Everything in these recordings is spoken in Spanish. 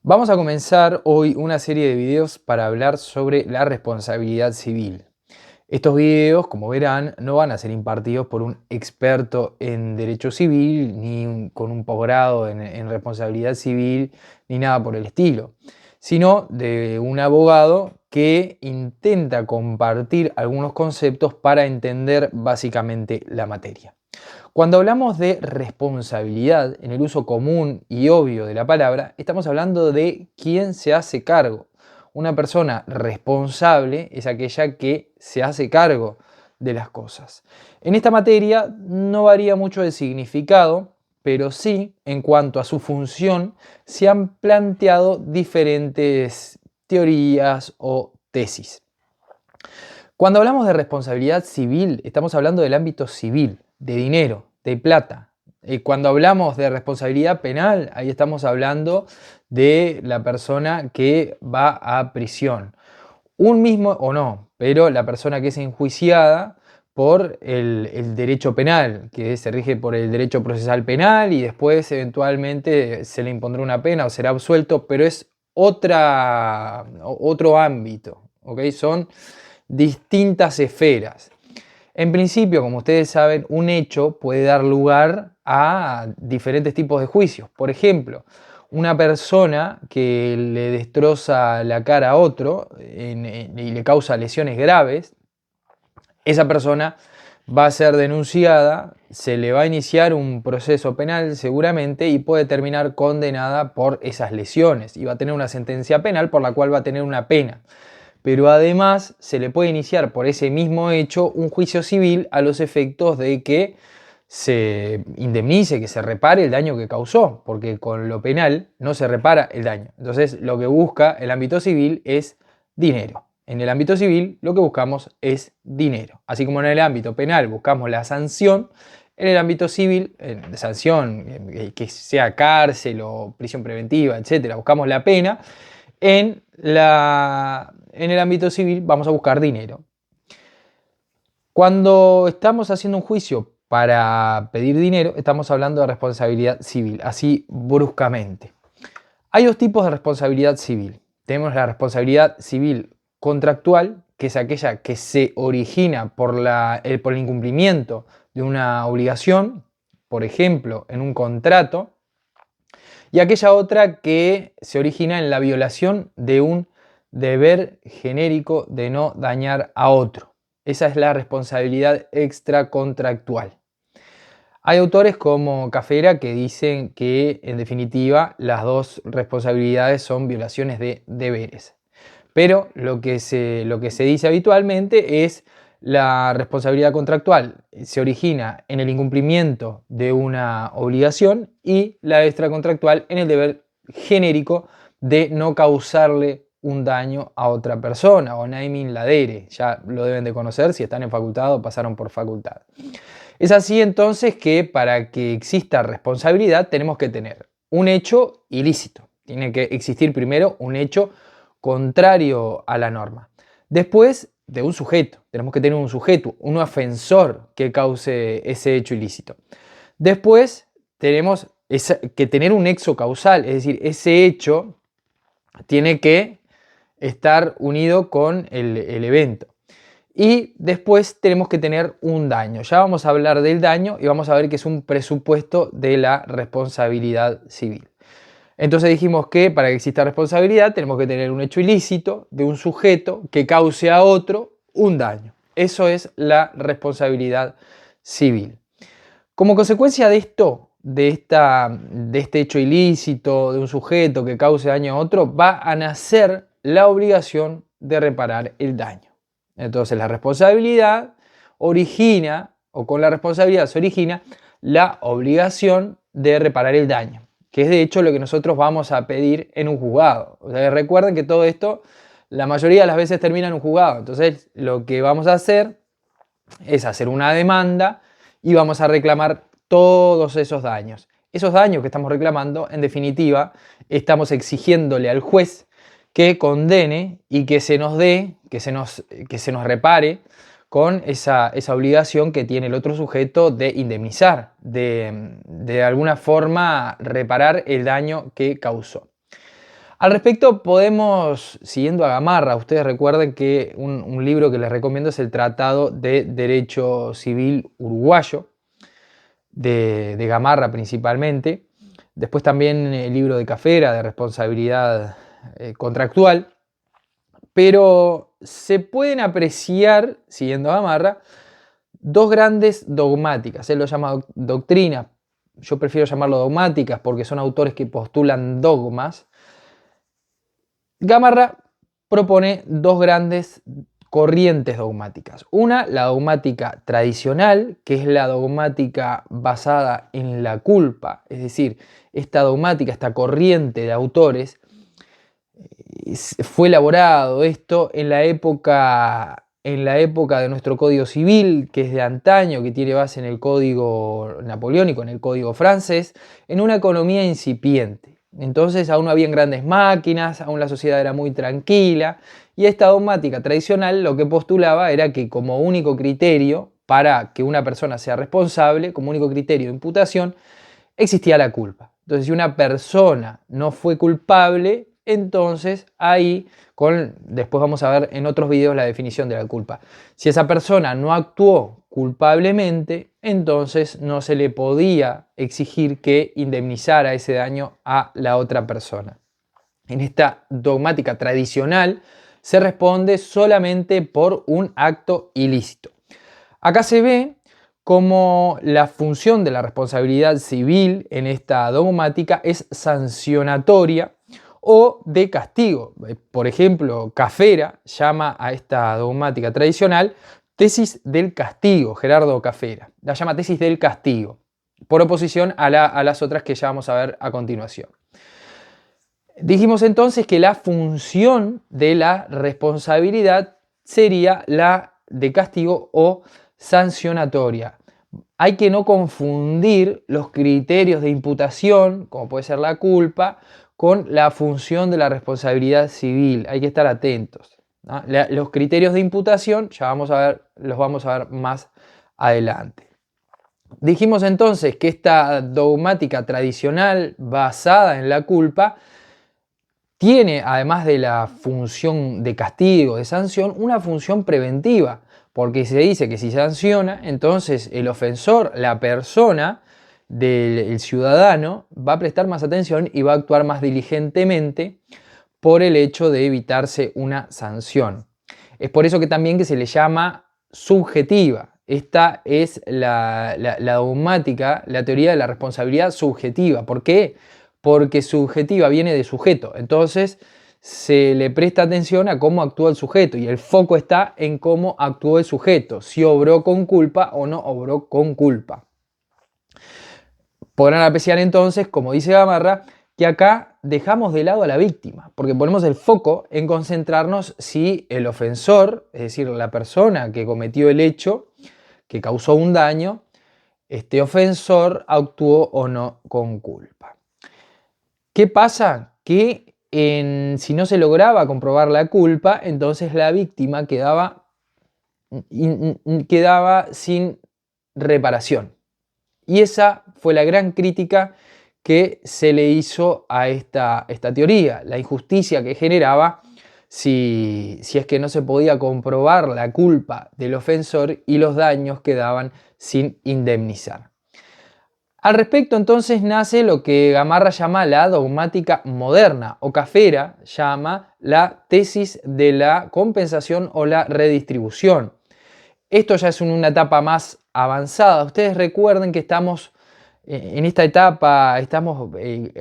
Vamos a comenzar hoy una serie de videos para hablar sobre la responsabilidad civil. Estos videos, como verán, no van a ser impartidos por un experto en derecho civil, ni con un posgrado en responsabilidad civil, ni nada por el estilo, sino de un abogado que intenta compartir algunos conceptos para entender básicamente la materia. Cuando hablamos de responsabilidad en el uso común y obvio de la palabra, estamos hablando de quién se hace cargo. Una persona responsable es aquella que se hace cargo de las cosas. En esta materia no varía mucho el significado, pero sí, en cuanto a su función, se han planteado diferentes teorías o tesis. Cuando hablamos de responsabilidad civil, estamos hablando del ámbito civil, de dinero, de plata. Cuando hablamos de responsabilidad penal, ahí estamos hablando de la persona que va a prisión. Un mismo o no, pero la persona que es enjuiciada por el derecho penal, que se rige por el derecho procesal penal y después eventualmente se le impondrá una pena o será absuelto, pero es otro ámbito, ¿ok? Son distintas esferas. En principio, como ustedes saben, un hecho puede dar lugar a diferentes tipos de juicios. Por ejemplo, una persona que le destroza la cara a otro y le causa lesiones graves, esa persona va a ser denunciada, se le va a iniciar un proceso penal seguramente y puede terminar condenada por esas lesiones y va a tener una sentencia penal por la cual va a tener una pena. Pero además se le puede iniciar por ese mismo hecho un juicio civil a los efectos de que se indemnice, que se repare el daño que causó, porque con lo penal no se repara el daño. Entonces lo que busca el ámbito civil es dinero. En el ámbito civil lo que buscamos es dinero. Así como en el ámbito penal buscamos la sanción, en el ámbito civil, de sanción, que sea cárcel o prisión preventiva, etcétera, buscamos la pena. En el ámbito civil vamos a buscar dinero. Cuando estamos haciendo un juicio para pedir dinero, estamos hablando de responsabilidad civil, así bruscamente. Hay dos tipos de responsabilidad civil. Tenemos la responsabilidad civil contractual, que es aquella que se origina por el incumplimiento de una obligación, por ejemplo, en un contrato, y aquella otra que se origina en la violación de un deber genérico de no dañar a otro. Esa es la responsabilidad extracontractual. Hay autores como Cafera que dicen que en definitiva las dos responsabilidades son violaciones de deberes. Pero lo que se dice habitualmente es la responsabilidad contractual se origina en el incumplimiento de una obligación y la extracontractual en el deber genérico de no causarle un daño a otra persona o naming ladere. Ya lo deben de conocer si están en facultad o pasaron por facultad. Es así entonces que para que exista responsabilidad tenemos que tener un hecho ilícito. Tiene que existir primero un hecho contrario a la norma. Después de un sujeto, tenemos que tener un sujeto, un ofensor que cause ese hecho ilícito. Después tenemos que tener un nexo causal, es decir, ese hecho tiene que estar unido con el evento. Y después tenemos que tener un daño. Ya vamos a hablar del daño y vamos a ver que es un presupuesto de la responsabilidad civil. Entonces dijimos que para que exista responsabilidad tenemos que tener un hecho ilícito de un sujeto que cause a otro un daño. Eso es la responsabilidad civil. Como consecuencia de esto, de este hecho ilícito de un sujeto que cause daño a otro, va a nacer la obligación de reparar el daño. Entonces la responsabilidad origina, o con la responsabilidad se origina, la obligación de reparar el daño, que es de hecho lo que nosotros vamos a pedir en un juzgado. O sea, recuerden que todo esto, la mayoría de las veces termina en un juzgado. Entonces lo que vamos a hacer es hacer una demanda y vamos a reclamar todos esos daños. Esos daños que estamos reclamando, en definitiva, estamos exigiéndole al juez que condene y que se nos dé, que se nos repare con esa obligación que tiene el otro sujeto de indemnizar, de alguna forma reparar el daño que causó. Al respecto, podemos, siguiendo a Gamarra, ustedes recuerden que un libro que les recomiendo es el Tratado de Derecho Civil Uruguayo, de Gamarra principalmente. Después también el libro de Cafera, de responsabilidad contractual. Pero se pueden apreciar, siguiendo a Gamarra, dos grandes dogmáticas. Él lo llama doctrina. Yo prefiero llamarlo dogmáticas porque son autores que postulan dogmas. Gamarra propone dos grandes corrientes dogmáticas. Una, la dogmática tradicional, que es la dogmática basada en la culpa. Es decir, esta dogmática, esta corriente de autores, fue elaborado esto en la época de nuestro Código Civil, que es de antaño, que tiene base en el Código Napoleónico, en el Código francés, en una economía incipiente. Entonces aún no habían grandes máquinas, aún la sociedad era muy tranquila, y esta dogmática tradicional lo que postulaba era que como único criterio para que una persona sea responsable, como único criterio de imputación, existía la culpa. Entonces, si una persona no fue culpable, entonces ahí, después vamos a ver en otros videos la definición de la culpa. Si esa persona no actuó culpablemente, entonces no se le podía exigir que indemnizara ese daño a la otra persona. En esta dogmática tradicional se responde solamente por un acto ilícito. Acá se ve cómo la función de la responsabilidad civil en esta dogmática es sancionatoria o de castigo. Por ejemplo, Cafera llama a esta dogmática tradicional tesis del castigo, Gerardo Cafera. La llama tesis del castigo, por oposición a las otras que ya vamos a ver a continuación. Dijimos entonces que la función de la responsabilidad sería la de castigo o sancionatoria. Hay que no confundir los criterios de imputación, como puede ser la culpa, con la función de la responsabilidad civil. Hay que estar atentos, ¿no? Los criterios de imputación ya los vamos a ver más adelante. Dijimos entonces que esta dogmática tradicional basada en la culpa tiene, además de la función de castigo, de sanción, una función preventiva, porque se dice que si sanciona, entonces el ofensor, la persona del ciudadano, va a prestar más atención y va a actuar más diligentemente por el hecho de evitarse una sanción. Es por eso que también que se le llama subjetiva. Esta es la dogmática, la teoría de la responsabilidad subjetiva. ¿Por qué? Porque subjetiva viene de sujeto, entonces se le presta atención a cómo actúa el sujeto y el foco está en cómo actuó el sujeto, si obró con culpa o no obró con culpa. Podrán apreciar entonces, como dice Gamarra, que acá dejamos de lado a la víctima, porque ponemos el foco en concentrarnos si el ofensor, es decir, la persona que cometió el hecho, que causó un daño, este ofensor actuó o no con culpa. ¿Qué pasa? Que si no se lograba comprobar la culpa, entonces la víctima quedaba sin reparación. Y esa fue la gran crítica que se le hizo a esta teoría, la injusticia que generaba si es que no se podía comprobar la culpa del ofensor y los daños quedaban sin indemnizar. Al respecto entonces nace lo que Gamarra llama la dogmática moderna o Cafera llama la tesis de la compensación o la redistribución. Esto ya es una etapa más avanzada. Ustedes recuerden que estamos en esta etapa,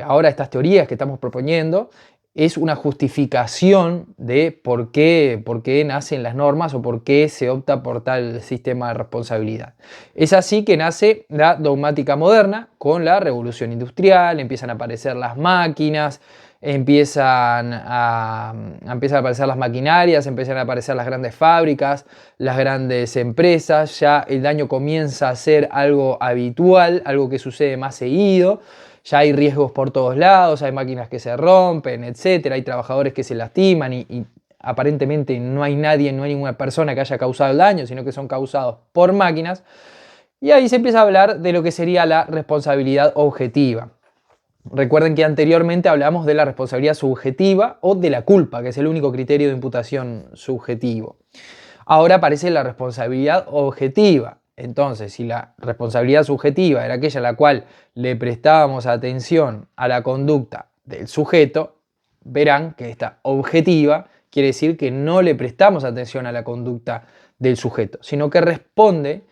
ahora estas teorías que estamos proponiendo, es una justificación de por qué nacen las normas o por qué se opta por tal sistema de responsabilidad. Es así que nace la dogmática moderna con la revolución industrial, empiezan a aparecer las máquinas, empiezan a aparecer las maquinarias, empiezan a aparecer las grandes fábricas, las grandes empresas, ya el daño comienza a ser algo habitual, algo que sucede más seguido. Ya hay riesgos por todos lados, hay máquinas que se rompen, etc. Hay trabajadores que se lastiman y aparentemente no hay ninguna persona que haya causado el daño, sino que son causados por máquinas. Y ahí se empieza a hablar de lo que sería la responsabilidad objetiva. Recuerden que anteriormente hablamos de la responsabilidad subjetiva o de la culpa, que es el único criterio de imputación subjetivo. Ahora aparece la responsabilidad objetiva. Entonces, si la responsabilidad subjetiva era aquella a la cual le prestábamos atención a la conducta del sujeto, verán que esta objetiva quiere decir que no le prestamos atención a la conducta del sujeto, sino que responde,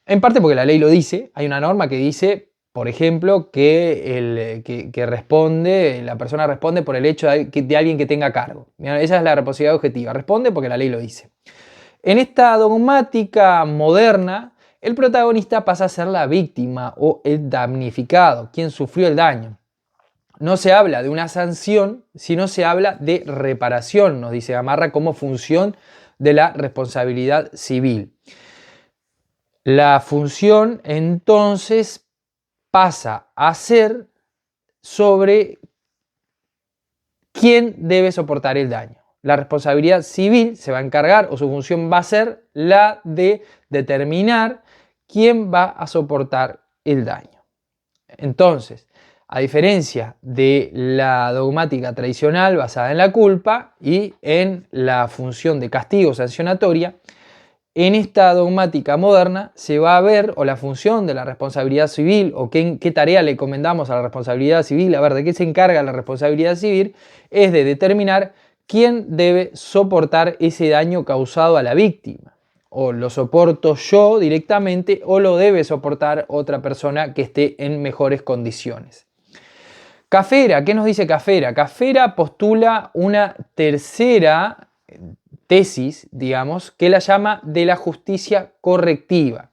en parte porque la ley lo dice, hay una norma que dice, por ejemplo, que la persona responde por el hecho de alguien que tenga cargo. Esa es la responsabilidad objetiva, responde porque la ley lo dice. En esta dogmática moderna, el protagonista pasa a ser la víctima o el damnificado, quien sufrió el daño. No se habla de una sanción, sino se habla de reparación, nos dice Gamarra, como función de la responsabilidad civil. La función entonces pasa a ser sobre quién debe soportar el daño. La responsabilidad civil se va a encargar, o su función va a ser la de determinar quién va a soportar el daño. Entonces, a diferencia de la dogmática tradicional basada en la culpa y en la función de castigo sancionatoria, en esta dogmática moderna se va a ver, o la función de la responsabilidad civil, o qué tarea le encomendamos a la responsabilidad civil, a ver, de qué se encarga la responsabilidad civil, es de determinar quién debe soportar ese daño causado a la víctima. O lo soporto yo directamente o lo debe soportar otra persona que esté en mejores condiciones. Cafera, ¿qué nos dice Cafera? Cafera postula una tercera tesis, digamos, que la llama de la justicia correctiva.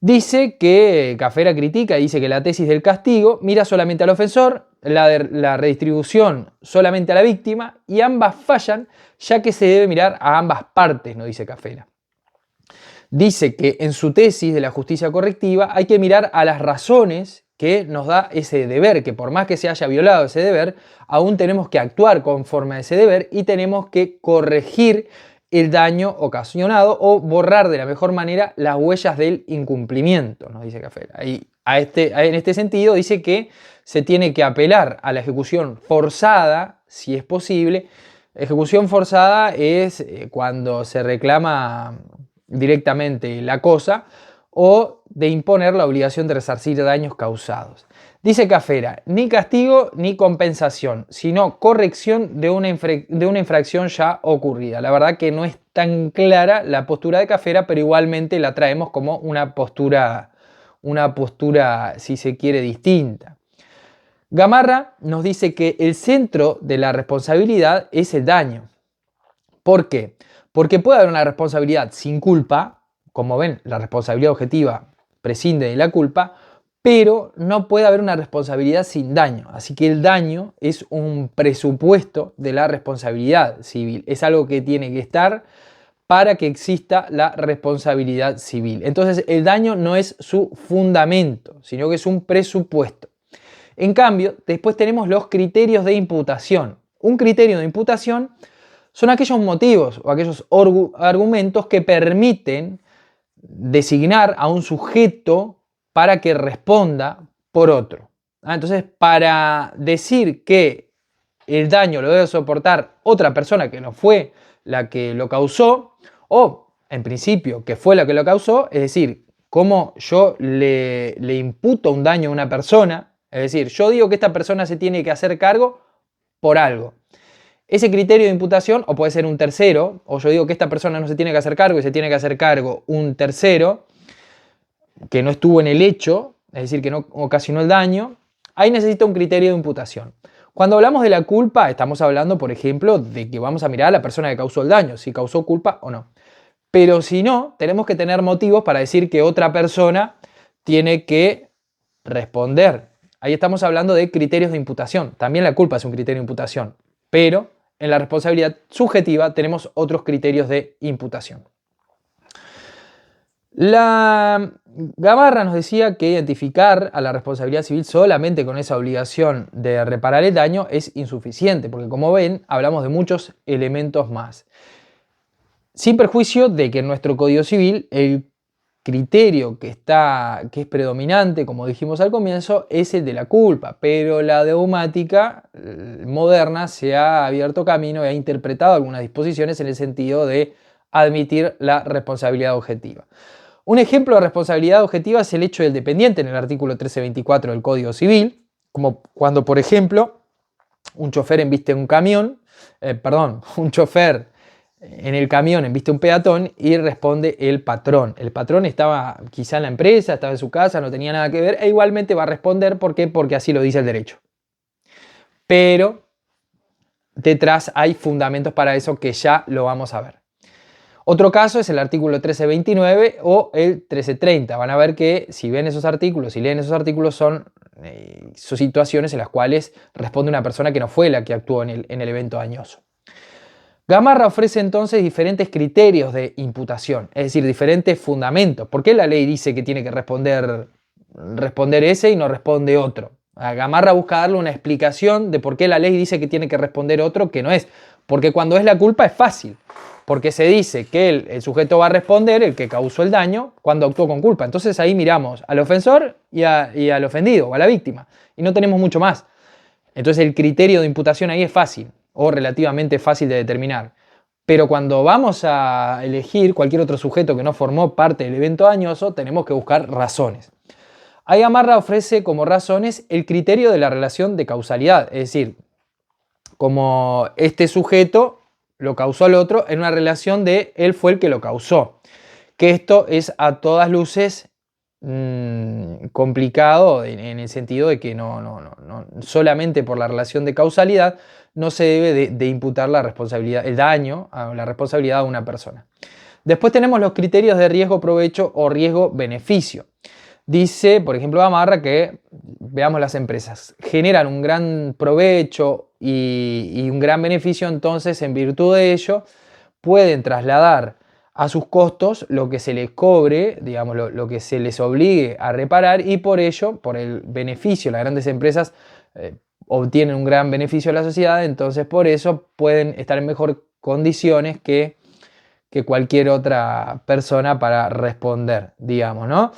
Dice que Cafera critica, dice que la tesis del castigo mira solamente al ofensor, la redistribución solamente a la víctima, y ambas fallan, ya que se debe mirar a ambas partes, nos dice Cafera. Dice que en su tesis de la justicia correctiva hay que mirar a las razones que nos da ese deber, que por más que se haya violado ese deber, aún tenemos que actuar conforme a ese deber y tenemos que corregir el daño ocasionado o borrar de la mejor manera las huellas del incumplimiento, nos dice Cafera. Y en este sentido dice que se tiene que apelar a la ejecución forzada, si es posible. Ejecución forzada es cuando se reclama directamente la cosa, o de imponer la obligación de resarcir daños causados. Dice Cafera, ni castigo ni compensación, sino corrección de una infracción ya ocurrida. La verdad que no es tan clara la postura de Cafera, pero igualmente la traemos como una postura, si se quiere, distinta. Gamarra nos dice que el centro de la responsabilidad es el daño. ¿Por qué? Porque puede haber una responsabilidad sin culpa, como ven, la responsabilidad objetiva prescinde de la culpa, pero no puede haber una responsabilidad sin daño. Así que el daño es un presupuesto de la responsabilidad civil. Es algo que tiene que estar para que exista la responsabilidad civil. Entonces el daño no es su fundamento, sino que es un presupuesto. En cambio, después tenemos los criterios de imputación. Un criterio de imputación son aquellos motivos o aquellos argumentos que permiten designar a un sujeto para que responda por otro. Entonces, para decir que el daño lo debe soportar otra persona que no fue la que lo causó, o en principio que fue la que lo causó, es decir, cómo yo le imputo un daño a una persona, es decir, yo digo que esta persona se tiene que hacer cargo por algo. Ese criterio de imputación, o puede ser un tercero, o yo digo que esta persona no se tiene que hacer cargo y se tiene que hacer cargo un tercero que no estuvo en el hecho, es decir, que no ocasionó el daño, ahí necesita un criterio de imputación. Cuando hablamos de la culpa, estamos hablando, por ejemplo, de que vamos a mirar a la persona que causó el daño, si causó culpa o no. Pero si no, tenemos que tener motivos para decir que otra persona tiene que responder. Ahí estamos hablando de criterios de imputación. También la culpa es un criterio de imputación, pero en la responsabilidad subjetiva tenemos otros criterios de imputación. La Gamarra nos decía que identificar a la responsabilidad civil solamente con esa obligación de reparar el daño es insuficiente, porque como ven, hablamos de muchos elementos más. Sin perjuicio de que en nuestro Código Civil el criterio que es predominante, como dijimos al comienzo, es el de la culpa, pero la dogmática moderna se ha abierto camino y ha interpretado algunas disposiciones en el sentido de admitir la responsabilidad objetiva. Un ejemplo de responsabilidad objetiva es el hecho del dependiente en el artículo 1324 del Código Civil, como cuando, por ejemplo, un chofer embiste un chofer en el camión embiste un peatón y responde el patrón. El patrón estaba quizá en la empresa, estaba en su casa, no tenía nada que ver, e igualmente va a responder. ¿Por qué? Porque así lo dice el derecho. Pero detrás hay fundamentos para eso que ya lo vamos a ver. Otro caso es el artículo 1329 o el 1330. Van a ver que si ven esos artículos, si leen esos artículos, son situaciones en las cuales responde una persona que no fue la que actuó en el evento dañoso. Gamarra ofrece entonces diferentes criterios de imputación, es decir, diferentes fundamentos. ¿Por qué la ley dice que tiene que responder ese y no responde otro? Gamarra busca darle una explicación de por qué la ley dice que tiene que responder otro que no es. Porque cuando es la culpa es fácil. Porque se dice que el sujeto va a responder, el que causó el daño, cuando actuó con culpa. Entonces ahí miramos al ofensor y al ofendido o a la víctima. Y no tenemos mucho más. Entonces el criterio de imputación ahí es fácil o relativamente fácil de determinar. Pero cuando vamos a elegir cualquier otro sujeto que no formó parte del evento dañoso, tenemos que buscar razones. Ahí Gamarra ofrece como razones el criterio de la relación de causalidad, es decir, como este sujeto lo causó al otro en una relación de él fue el que lo causó. Que esto es a todas luces complicado en el sentido de que no solamente por la relación de causalidad no se debe de imputar la responsabilidad, el daño a la responsabilidad de una persona. Después tenemos los criterios de riesgo-provecho o riesgo-beneficio. Dice, por ejemplo, Gamarra que, veamos las empresas, generan un gran provecho y un gran beneficio, entonces en virtud de ello pueden trasladar a sus costos lo que se les cobre, digamos, lo que se les obligue a reparar, y por ello, por el beneficio, las grandes empresas obtienen un gran beneficio a la sociedad, entonces por eso pueden estar en mejor condiciones que cualquier otra persona para responder, digamos, ¿no?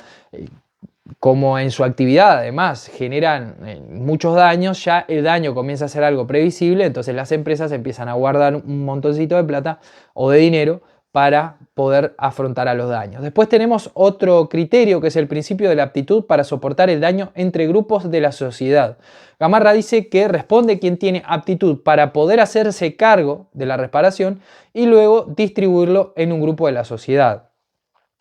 Como en su actividad además generan muchos daños, ya el daño comienza a ser algo previsible, entonces las empresas empiezan a guardar un montoncito de plata o de dinero para poder afrontar a los daños. Después tenemos otro criterio que es el principio de la aptitud para soportar el daño entre grupos de la sociedad. Gamarra dice que responde quien tiene aptitud para poder hacerse cargo de la reparación y luego distribuirlo en un grupo de la sociedad.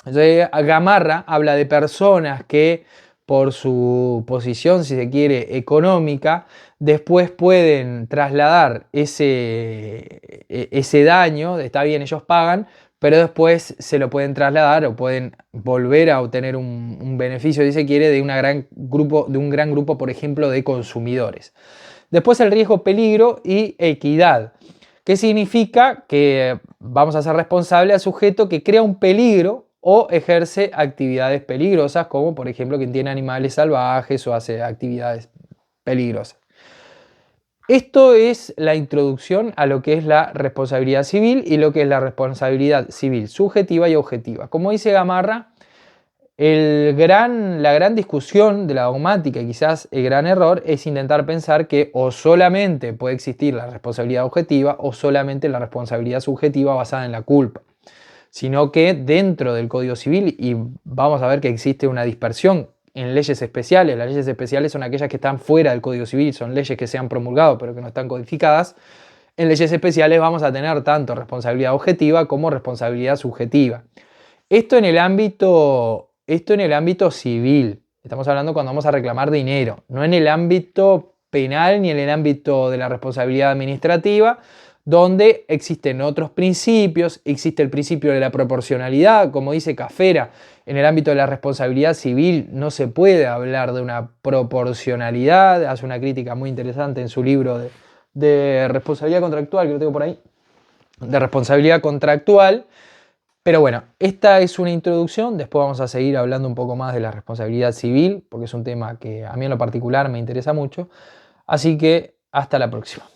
Entonces, Gamarra habla de personas que por su posición, si se quiere, económica, después pueden trasladar ese daño, está bien, ellos pagan, pero después se lo pueden trasladar o pueden volver a obtener un beneficio, si se quiere, de un gran grupo, por ejemplo, de consumidores. Después el riesgo, peligro y equidad. ¿Qué significa? Que vamos a ser responsable al sujeto que crea un peligro o ejerce actividades peligrosas, como por ejemplo quien tiene animales salvajes o hace actividades peligrosas. Esto es la introducción a lo que es la responsabilidad civil y lo que es la responsabilidad civil subjetiva y objetiva. Como dice Gamarra, la gran discusión de la dogmática y quizás el gran error es intentar pensar que o solamente puede existir la responsabilidad objetiva o solamente la responsabilidad subjetiva basada en la culpa, sino que dentro del Código Civil, y vamos a ver que existe una dispersión en leyes especiales. Las leyes especiales son aquellas que están fuera del Código Civil, son leyes que se han promulgado pero que no están codificadas. En leyes especiales vamos a tener tanto responsabilidad objetiva como responsabilidad subjetiva. Esto en el ámbito civil. Estamos hablando cuando vamos a reclamar dinero, no en el ámbito penal ni en el ámbito de la responsabilidad administrativa, donde existen otros principios. Existe el principio de la proporcionalidad, como dice Cafera. En el ámbito de la responsabilidad civil no se puede hablar de una proporcionalidad. Hace una crítica muy interesante en su libro de responsabilidad contractual, que lo tengo por ahí, de responsabilidad contractual. Pero bueno, esta es una introducción. Después vamos a seguir hablando un poco más de la responsabilidad civil, porque es un tema que a mí en lo particular me interesa mucho. Así que hasta la próxima.